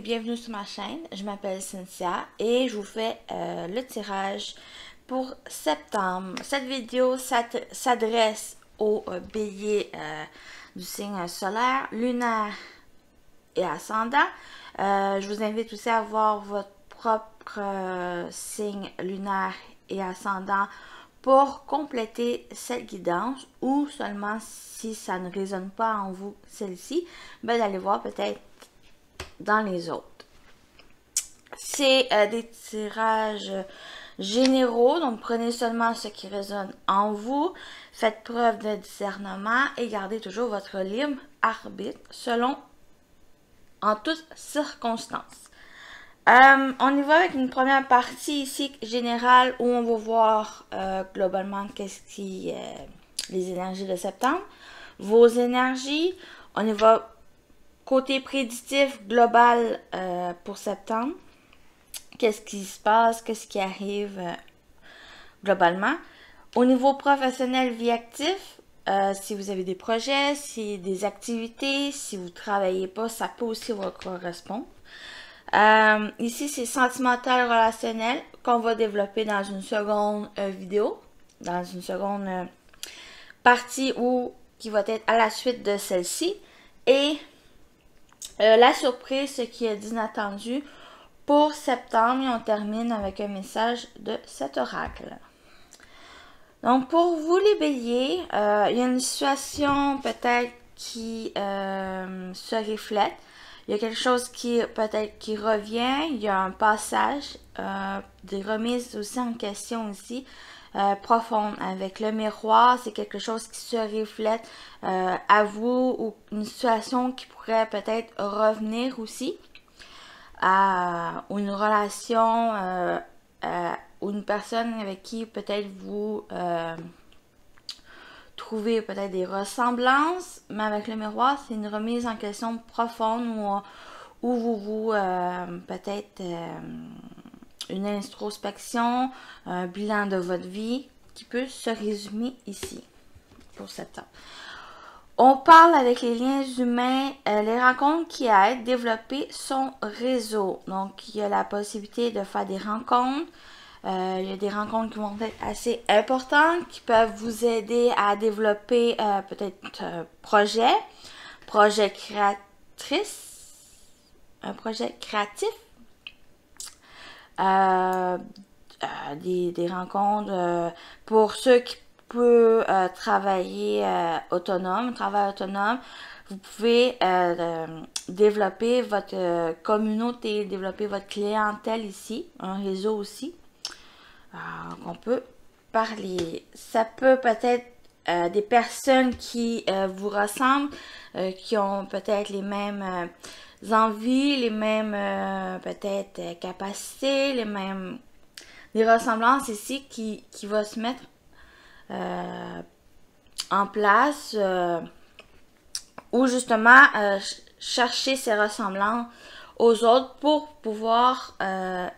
et bienvenue sur ma chaîne. Je m'appelle Cynthia et je vous fais le tirage pour septembre. Cette vidéo s'adresse aux béliers du signe solaire, lunaire et ascendant. Je vous invite aussi à voir votre propre signe lunaire et ascendant pour compléter cette guidance, ou seulement si ça ne résonne pas en vous celle-ci, ben d'aller voir peut-être dans les autres. C'est des tirages généraux, donc prenez seulement ce qui résonne en vous, faites preuve de discernement et gardez toujours votre libre arbitre selon en toutes circonstances. On y va avec une première partie ici générale où on va voir globalement qu'est-ce qui les énergies de septembre, vos énergies. On y va côté prédictif global pour septembre. Qu'est-ce qui se passe, qu'est-ce qui arrive globalement. Au niveau professionnel, vie active, si vous avez des projets, si des activités, si vous ne travaillez pas, ça peut aussi vous correspondre. Ici, c'est sentimental relationnel qu'on va développer dans une seconde vidéo, dans une seconde partie qui va être à la suite de celle-ci. Et la surprise, ce qui est d'inattendu pour septembre, et on termine avec un message de cet oracle. Donc, pour vous les béliers, il y a une situation peut-être qui se reflète. Il y a quelque chose qui peut-être qui revient, il y a un passage, des remises aussi en question ici, profonde. Avec le miroir, c'est quelque chose qui se reflète à vous, ou une situation qui pourrait peut-être revenir aussi, ou une relation, ou une personne avec qui peut-être vous trouver peut-être des ressemblances, mais avec le miroir, c'est une remise en question profonde où vous peut-être une introspection, un bilan de votre vie qui peut se résumer ici pour septembre. On parle avec les liens humains, les rencontres qui aident, développer son réseau. Donc, il y a la possibilité de faire des rencontres. Il y a des rencontres qui vont être assez importantes, qui peuvent vous aider à développer peut-être un projet un projet créatif, des rencontres pour ceux qui peuvent travailler travail autonome. Vous pouvez développer votre communauté, développer votre clientèle ici, un réseau aussi. On peut parler. Ça peut peut-être des personnes qui vous ressemblent, qui ont peut-être les mêmes envies, les mêmes peut-être capacités, des ressemblances ici qui va se mettre en place, ou justement chercher ces ressemblances aux autres pour pouvoir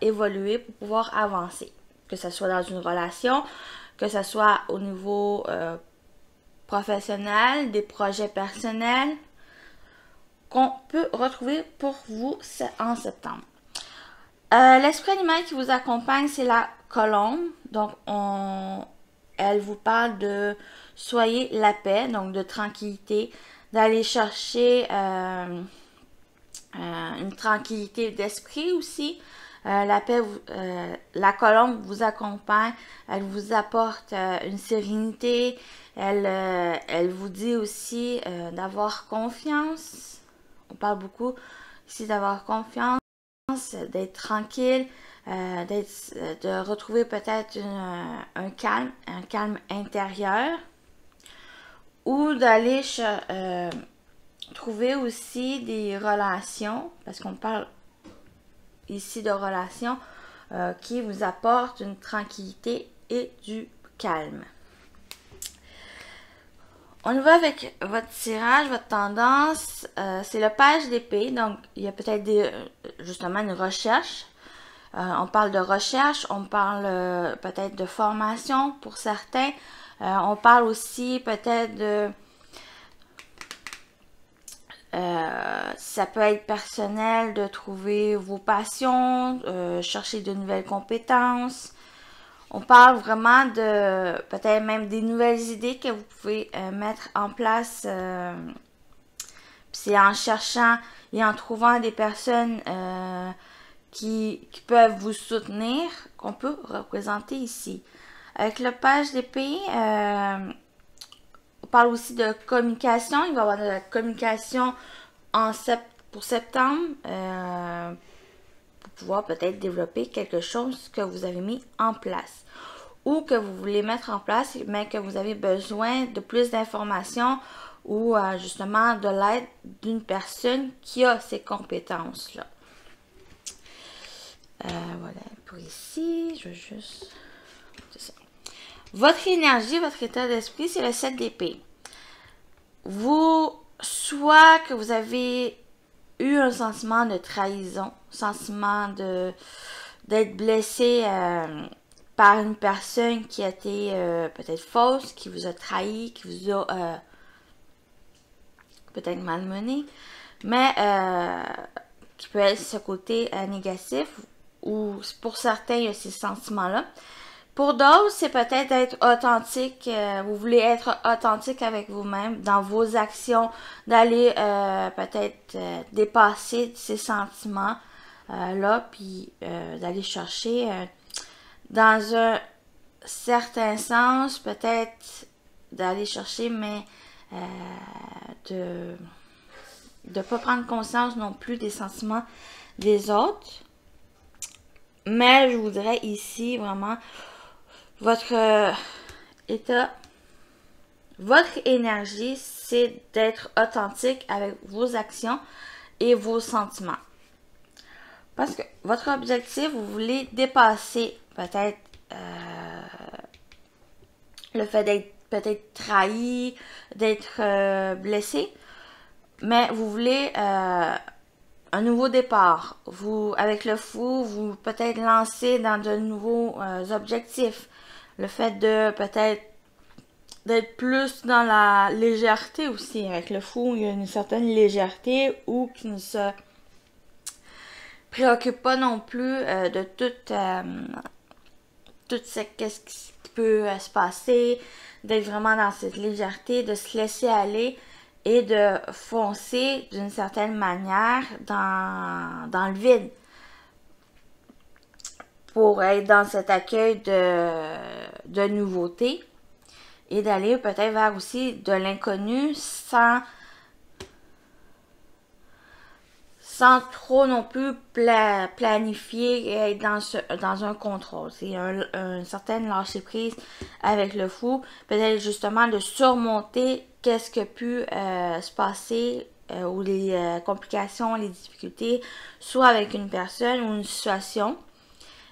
évoluer, pour pouvoir avancer. Que ce soit dans une relation, que ce soit au niveau professionnel, des projets personnels, qu'on peut retrouver pour vous en septembre. L'esprit animal qui vous accompagne, c'est la colombe. Donc, elle vous parle de soyez la paix, donc de tranquillité, d'aller chercher une tranquillité d'esprit aussi. La paix, la colombe vous accompagne, elle vous apporte une sérénité, elle vous dit aussi d'avoir confiance. On parle beaucoup ici d'avoir confiance, d'être tranquille, de retrouver peut-être un calme intérieur, ou d'aller trouver aussi des relations, parce qu'on parle ici de relations qui vous apportent une tranquillité et du calme. On y va avec votre tirage, votre tendance. C'est le page d'épée, donc il y a peut-être justement une recherche. On parle de recherche, on parle peut-être de formation pour certains. On parle aussi peut-être de Ça peut être personnel de trouver vos passions, chercher de nouvelles compétences. On parle vraiment de peut-être même des nouvelles idées que vous pouvez mettre en place. C'est en cherchant et en trouvant des personnes qui peuvent vous soutenir qu'on peut représenter ici. Avec le page d'épée, on parle aussi de communication. Il va y avoir de la communication pour septembre pour pouvoir peut-être développer quelque chose que vous avez mis en place ou que vous voulez mettre en place, mais que vous avez besoin de plus d'informations ou justement de l'aide d'une personne qui a ces compétences-là. Voilà, pour ici, je vais juste... C'est ça. Votre énergie, votre état d'esprit, c'est le 7 d'épée. Soit que vous avez eu un sentiment de trahison, sentiment d'être blessé par une personne qui a été peut-être fausse, qui vous a trahi, qui vous a peut-être malmené, mais qui peut être ce côté négatif, ou pour certains, il y a ces sentiments-là. Pour d'autres, c'est peut-être être authentique. Vous voulez être authentique avec vous-même dans vos actions, d'aller peut-être dépasser ces sentiments-là, puis d'aller chercher dans un certain sens, peut-être d'aller chercher, mais de ne pas prendre conscience non plus des sentiments des autres. Mais je voudrais ici vraiment votre état, votre énergie, c'est d'être authentique avec vos actions et vos sentiments. Parce que votre objectif, vous voulez dépasser peut-être le fait d'être peut-être trahi, d'être blessé, mais vous voulez un nouveau départ. Vous, avec le fou, vous peut-être lancer dans de nouveaux objectifs. Le fait de peut-être d'être plus dans la légèreté aussi. Avec le fou, il y a une certaine légèreté ou qui ne se préoccupe pas non plus de tout ce qu'est-ce qui peut se passer, d'être vraiment dans cette légèreté, de se laisser aller et de foncer d'une certaine manière dans le vide pour être dans cet accueil de nouveautés et d'aller peut-être vers aussi de l'inconnu sans trop non plus planifier et être dans un contrôle. C'est un certain lâcher-prise avec le fou. Peut-être justement de surmonter qu'est-ce qui a pu se passer ou les complications, les difficultés, soit avec une personne ou une situation.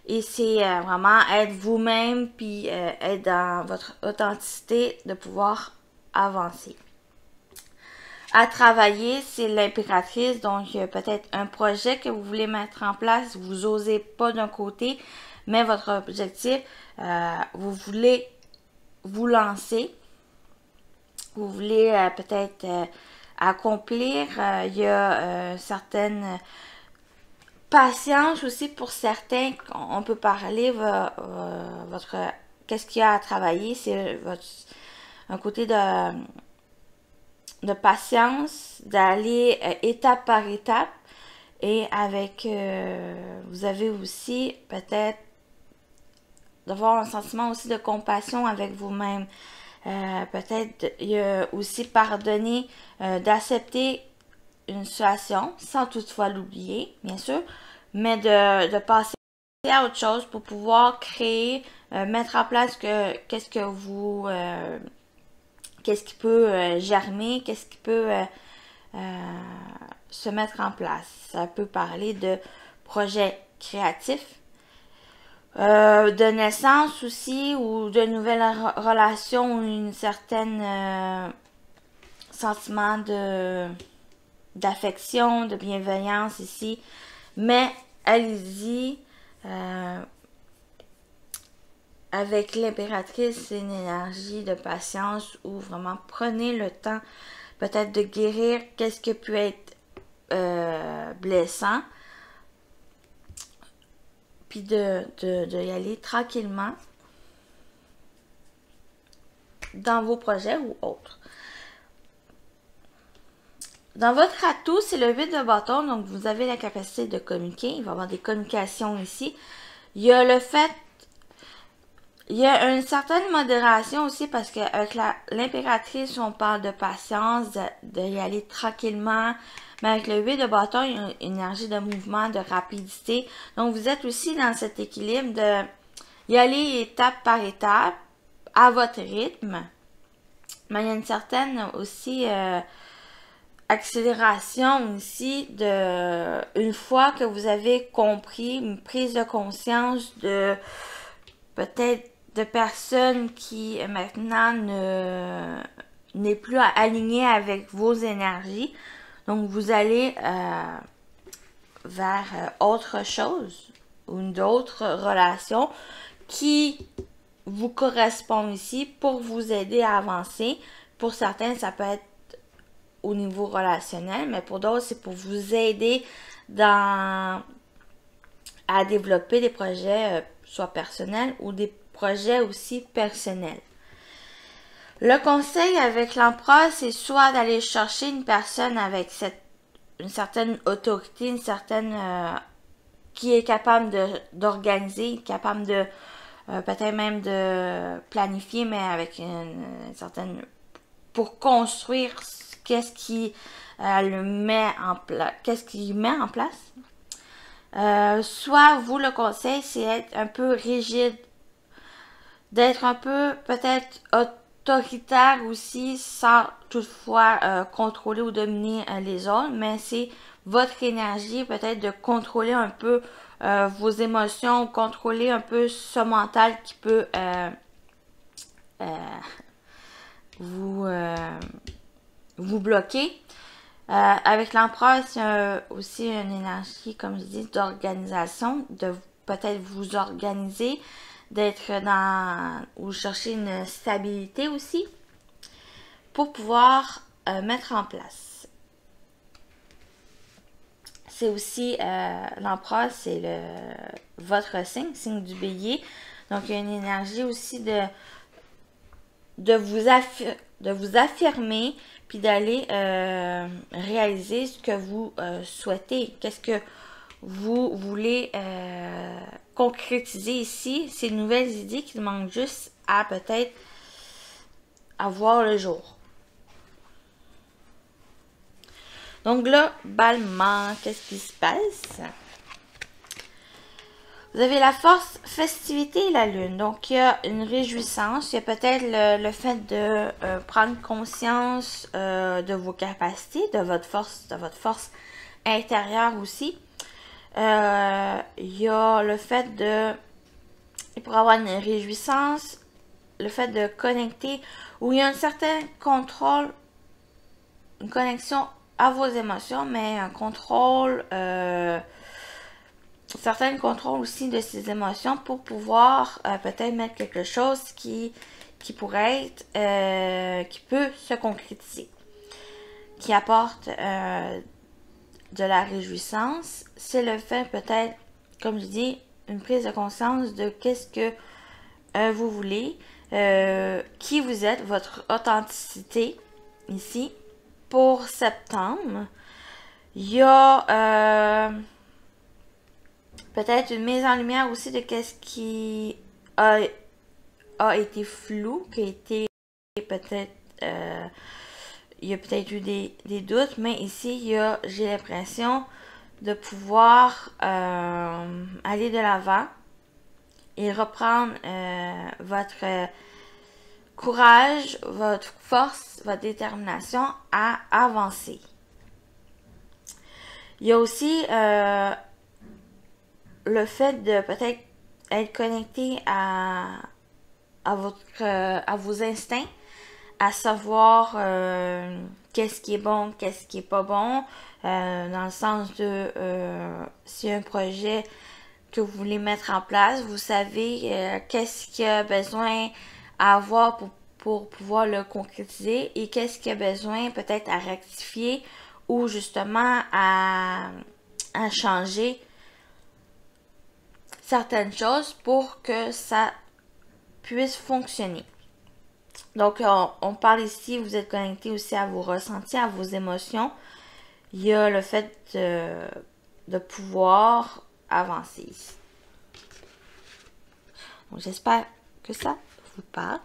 Et c'est vraiment être vous-même puis être dans votre authenticité de pouvoir avancer. À travailler, c'est l'impératrice, donc peut-être un projet que vous voulez mettre en place, vous osez pas d'un côté, mais votre objectif, vous voulez vous lancer, vous voulez peut-être accomplir, il y a certaines patience aussi pour certains, on peut parler votre qu'est-ce qu'il y a à travailler, c'est un côté de patience, d'aller étape par étape et avec vous avez aussi peut-être d'avoir un sentiment aussi de compassion avec vous-même. Peut-être il y a aussi pardonner, d'accepter une situation sans toutefois l'oublier, bien sûr, mais de passer à autre chose pour pouvoir créer, mettre en place qu'est-ce que vous qu'est-ce qui peut germer, qu'est-ce qui peut se mettre en place. Ça peut parler de projets créatifs, de naissance aussi, ou de nouvelles relations, ou une certaine sentiment d'affection, de bienveillance ici. Mais allez-y, avec l'impératrice, c'est une énergie de patience où vraiment prenez le temps. peut-être de guérir qu'est-ce qui peut être blessant, puis de y aller tranquillement dans vos projets ou autres. Dans votre atout, c'est le 8 de bâton, donc vous avez la capacité de communiquer. Il va y avoir des communications ici. Il y a le fait, il y a une certaine modération aussi parce qu'avec l'impératrice, on parle de patience, de y aller tranquillement. Mais avec le 8 de bâton, il y a une énergie de mouvement, de rapidité. Donc vous êtes aussi dans cet équilibre de y aller étape par étape à votre rythme. Mais il y a une certaine aussi accélération ici de une fois que vous avez compris, une prise de conscience de peut-être de personnes qui maintenant n'est plus alignées avec vos énergies. Donc vous allez vers autre chose ou d'autres relations qui vous correspondent ici pour vous aider à avancer. Pour certains, ça peut être au niveau relationnel, mais pour d'autres, c'est pour vous aider à développer des projets soit personnels ou des projets aussi personnels. Le conseil avec l'empereur, c'est soit d'aller chercher une personne avec une certaine autorité, une certaine qui est capable d'organiser, capable de peut-être même de planifier, mais avec une certaine pour construire qu'est-ce qui met en place. Soit vous, le conseil, c'est être un peu rigide, d'être un peu peut-être autoritaire aussi, sans toutefois contrôler ou dominer les autres, mais c'est votre énergie, peut-être de contrôler un peu vos émotions, contrôler un peu ce mental qui peut vous bloquer. Avec l'empereur, c'est aussi une énergie, comme je dis, d'organisation, de peut-être vous organiser, d'être ou chercher une stabilité aussi pour pouvoir mettre en place. C'est aussi, l'empereur, c'est votre signe du bélier. Donc, il y a une énergie aussi de vous affirmer, puis d'aller réaliser ce que vous souhaitez. Qu'est-ce que vous voulez concrétiser ici? Ces nouvelles idées qui demandent juste à peut-être avoir le jour. Donc globalement, qu'est-ce qui se passe? Vous avez la force, festivité et la lune. Donc, il y a une réjouissance. Il y a peut-être le fait de prendre conscience de vos capacités, de votre force intérieure aussi. Il y a le fait il pourrait avoir une réjouissance, le fait de connecter, où il y a un certain contrôle, une connexion à vos émotions, mais un contrôle... certains contrôles aussi de ses émotions pour pouvoir peut-être mettre quelque chose qui pourrait être, qui peut se concrétiser, qui apporte de la réjouissance. C'est le fait peut-être, comme je dis, une prise de conscience de qu'est-ce que vous voulez, qui vous êtes, votre authenticité ici. Pour septembre, il y a... peut-être une mise en lumière aussi de qu'est-ce qui a été flou, qui a été peut-être... il y a peut-être eu des doutes, mais ici, j'ai l'impression de pouvoir aller de l'avant et reprendre votre courage, votre force, votre détermination à avancer. Il y a aussi... le fait de peut-être être connecté à vos instincts, à savoir qu'est-ce qui est bon, qu'est-ce qui est pas bon, dans le sens de s'il y a un projet que vous voulez mettre en place, vous savez qu'est-ce qu'il y a besoin à avoir pour pouvoir le concrétiser et qu'est-ce qu'il y a besoin peut-être à rectifier ou justement à changer certaines choses pour que ça puisse fonctionner. Donc, on parle ici, vous êtes connecté aussi à vos ressentis, à vos émotions. Il y a le fait de pouvoir avancer ici. Donc, j'espère que ça vous parle.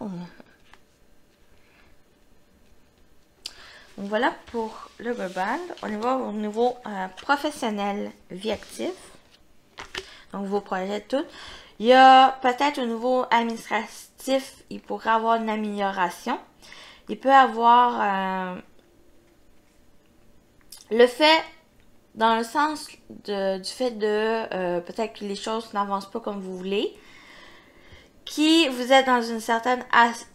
Donc, voilà pour le global. On y va au niveau professionnel, vie active. Donc, vos projets, tout. Il y a peut-être au niveau administratif, il pourrait avoir une amélioration. Il peut avoir le fait, dans le sens du fait de peut-être que les choses n'avancent pas comme vous voulez, qui vous êtes dans une certaine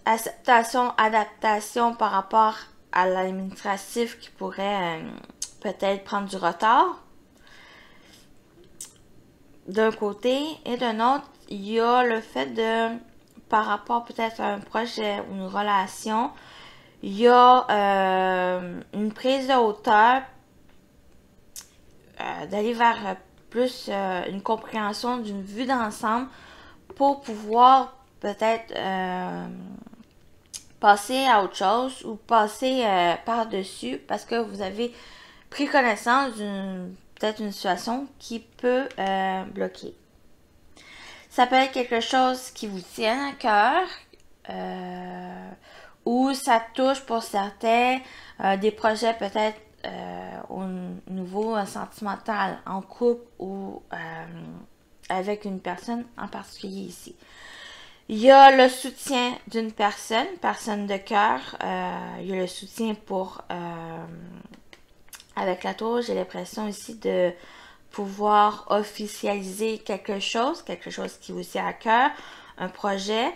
acceptation, adaptation par rapport à l'administratif qui pourrait peut-être prendre du retard. D'un côté et d'un autre, il y a le fait de, par rapport peut-être à un projet ou une relation, il y a une prise de hauteur, d'aller vers plus une compréhension d'une vue d'ensemble pour pouvoir peut-être passer à autre chose ou passer par-dessus parce que vous avez pris connaissance d'une peut-être une situation qui peut bloquer. Ça peut être quelque chose qui vous tient à cœur ou ça touche pour certains des projets peut-être au niveau sentimental, en couple ou avec une personne en particulier ici. Il y a le soutien d'une personne de cœur. Il y a le soutien pour avec la tour, j'ai l'impression ici de pouvoir officialiser quelque chose qui vous tient à cœur, un projet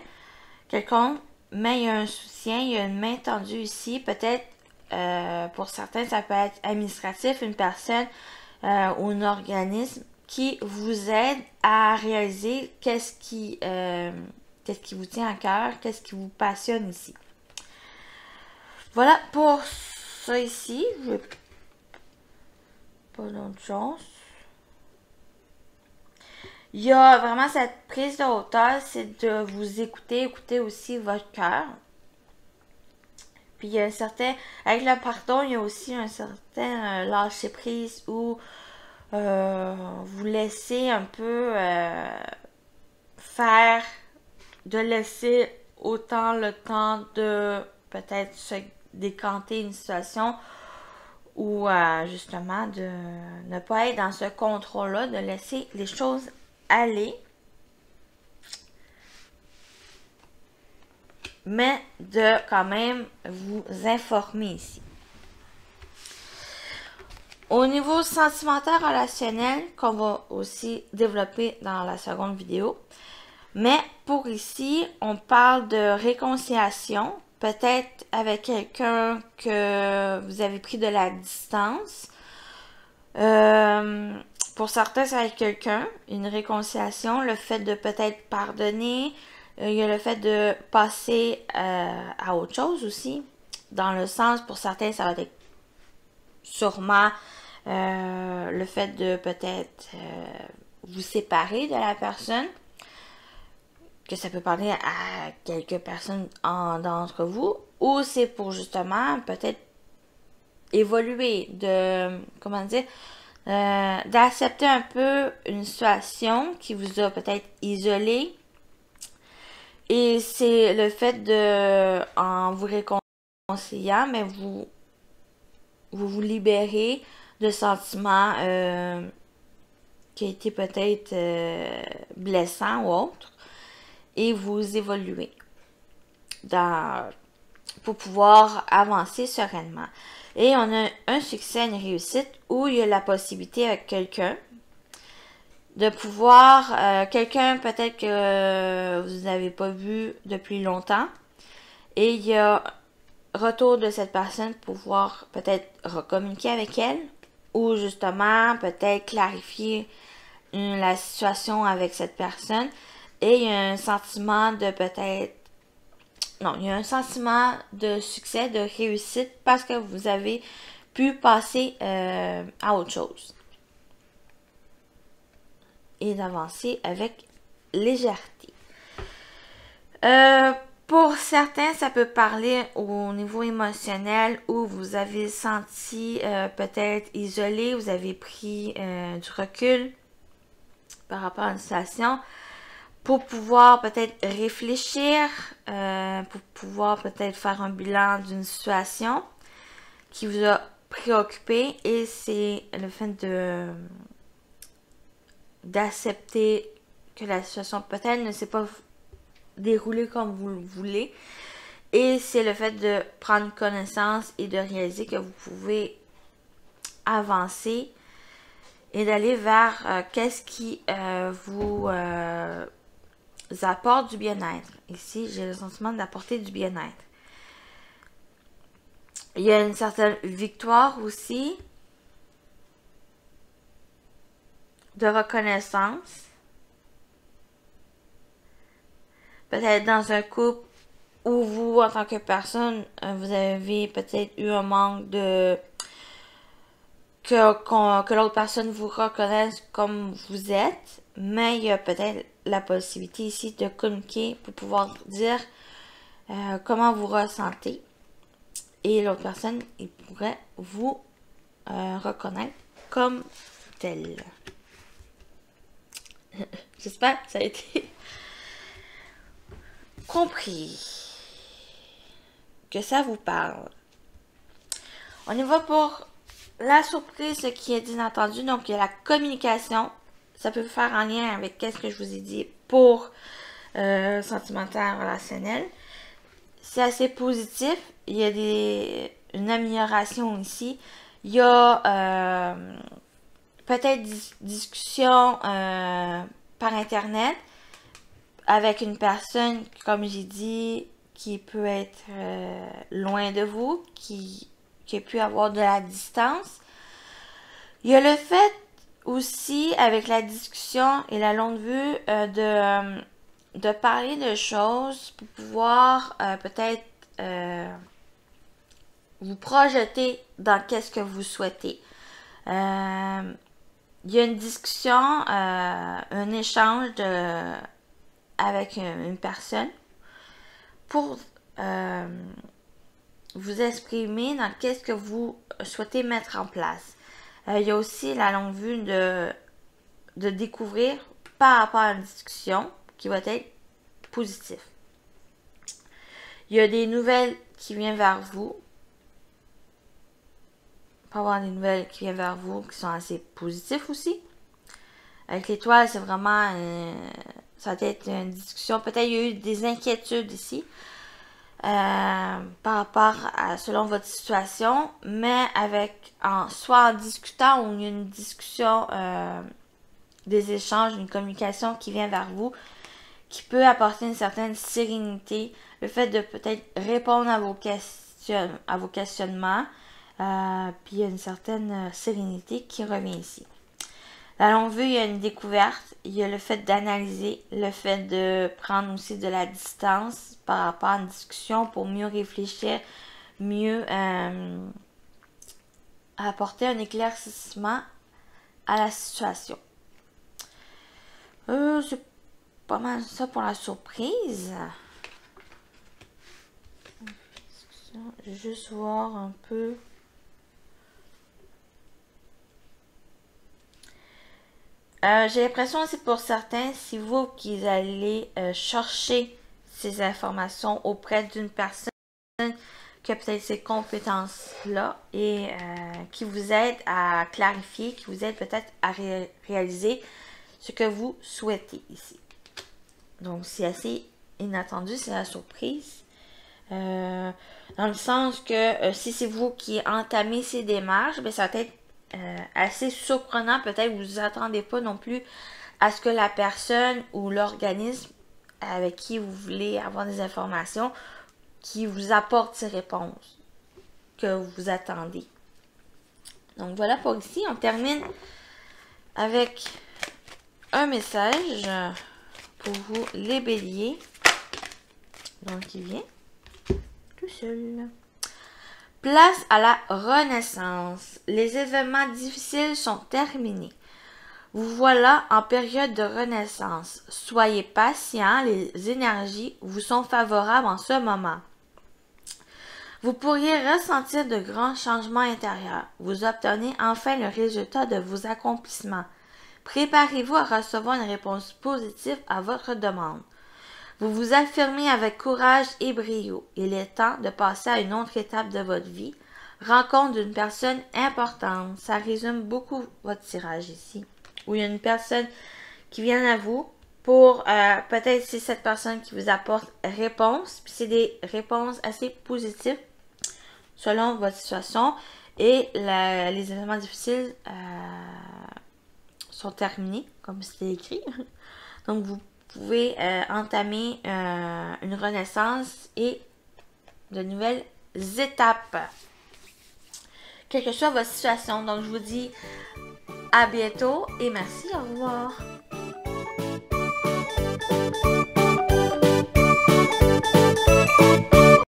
quelconque, mais il y a un soutien, il y a une main tendue ici, peut-être pour certains ça peut être administratif, une personne ou un organisme qui vous aide à réaliser qu'est-ce qui vous tient à cœur, qu'est-ce qui vous passionne ici. Voilà pour ça ici, je vais pas d'autre chose. Il y a vraiment cette prise de hauteur, c'est de vous écouter aussi votre cœur. Puis il y a un certain, avec le pardon, il y a aussi un certain lâcher prise où vous laissez un peu faire, de laisser autant le temps de peut-être se décanter une situation ou justement de ne pas être dans ce contrôle-là, de laisser les choses aller, mais de quand même vous informer ici. Au niveau sentimental relationnel, qu'on va aussi développer dans la seconde vidéo, mais pour ici, on parle de réconciliation, peut-être avec quelqu'un que vous avez pris de la distance. Pour certains, c'est avec quelqu'un, une réconciliation, le fait de peut-être pardonner, il y a le fait de passer à autre chose aussi, dans le sens, pour certains, ça va être sûrement le fait de peut-être vous séparer de la personne, que ça peut parler à quelques personnes d'entre vous, ou c'est pour justement peut-être évoluer, de, comment dire, d'accepter un peu une situation qui vous a peut-être isolé, et c'est le fait de, en vous réconciliant, mais vous libérez de sentiments qui a été peut-être blessants ou autres, et vous évoluez pour pouvoir avancer sereinement. Et on a un succès, une réussite où il y a la possibilité avec quelqu'un de pouvoir, quelqu'un peut-être que vous n'avez pas vu depuis longtemps, et il y a retour de cette personne pour pouvoir peut-être recommuniquer avec elle, ou justement peut-être clarifier la situation avec cette personne, et il y a un sentiment de peut-être non, il y a un sentiment de succès, de réussite parce que vous avez pu passer à autre chose. Et d'avancer avec légèreté. Pour certains, ça peut parler au niveau émotionnel où vous avez senti peut-être isolé, vous avez pris du recul par rapport à une situation pour pouvoir peut-être réfléchir, pour pouvoir peut-être faire un bilan d'une situation qui vous a préoccupé et c'est le fait d'accepter que la situation peut-être ne s'est pas déroulée comme vous le voulez. Et c'est le fait de prendre connaissance et de réaliser que vous pouvez avancer et d'aller vers qu'est-ce qui vous apporte du bien-être. Ici, j'ai le sentiment d'apporter du bien-être. Il y a une certaine victoire aussi, de reconnaissance. Peut-être dans un couple où vous, en tant que personne, vous avez peut-être eu un manque de... que l'autre personne vous reconnaisse comme vous êtes, mais il y a peut-être la possibilité ici de communiquer pour pouvoir dire comment vous ressentez. Et l'autre personne, il pourrait vous reconnaître comme tel. J'espère que ça a été compris, que ça vous parle. On y va pour la surprise, ce qui est inattendu. Donc, il y a la communication. Ça peut faire en lien avec ce que je vous ai dit pour sentimental relationnel. C'est assez positif. Il y a une amélioration ici. Il y a peut-être discussion par Internet avec une personne, comme j'ai dit, qui peut être loin de vous, qui peut avoir de la distance. Il y a le fait aussi, avec la discussion et la longue vue, de parler de choses pour pouvoir peut-être vous projeter dans qu'est-ce que vous souhaitez. Il y a une discussion, un échange avec une personne pour vous exprimer dans qu'est-ce que vous souhaitez mettre en place. Il y a aussi la longue vue de découvrir par rapport à une discussion qui va être positive. Il y a des nouvelles qui viennent vers vous. Il peut y avoir des nouvelles qui viennent vers vous qui sont assez positives aussi. Avec l'étoile, c'est vraiment... ça va être une discussion. Peut-être il y a eu des inquiétudes ici. Par rapport à selon votre situation, mais soit en discutant ou il y a une discussion, des échanges, une communication qui vient vers vous, qui peut apporter une certaine sérénité, le fait de peut-être répondre à vos questionnements, puis il y a une certaine sérénité qui revient ici. La longue vue, il y a une découverte, il y a le fait d'analyser, le fait de prendre aussi de la distance par rapport à une discussion pour mieux réfléchir, mieux apporter un éclaircissement à la situation. C'est pas mal ça pour la surprise. Je vais juste voir un peu. J'ai l'impression aussi pour certains, si vous qui allez chercher ces informations auprès d'une personne qui a peut-être ces compétences-là et qui vous aide à clarifier, qui vous aide peut-être à réaliser ce que vous souhaitez ici. Donc, c'est assez inattendu, c'est la surprise. Dans le sens que si c'est vous qui entamez ces démarches, ben, ça va être assez surprenant, peut-être vous vous attendez pas non plus à ce que la personne ou l'organisme avec qui vous voulez avoir des informations qui vous apporte ces réponses que vous attendez. Donc voilà pour ici, on termine avec un message pour vous les béliers. Donc il vient. tout seul. Place à la renaissance. Les événements difficiles sont terminés. Vous voilà en période de renaissance. Soyez patient, les énergies vous sont favorables en ce moment. Vous pourriez ressentir de grands changements intérieurs. Vous obtenez enfin le résultat de vos accomplissements. Préparez-vous à recevoir une réponse positive à votre demande. Vous vous affirmez avec courage et brio. Il est temps de passer à une autre étape de votre vie. Rencontre d'une personne importante. Ça résume beaucoup votre tirage ici. Où il y a une personne qui vient à vous pour peut-être c'est cette personne qui vous apporte réponse. Puis c'est des réponses assez positives selon votre situation. Et les événements difficiles sont terminés, comme c'était écrit. Donc vous pouvez entamer une renaissance et de nouvelles étapes. Quelle que soit votre situation. Donc je vous dis à bientôt et merci, au revoir.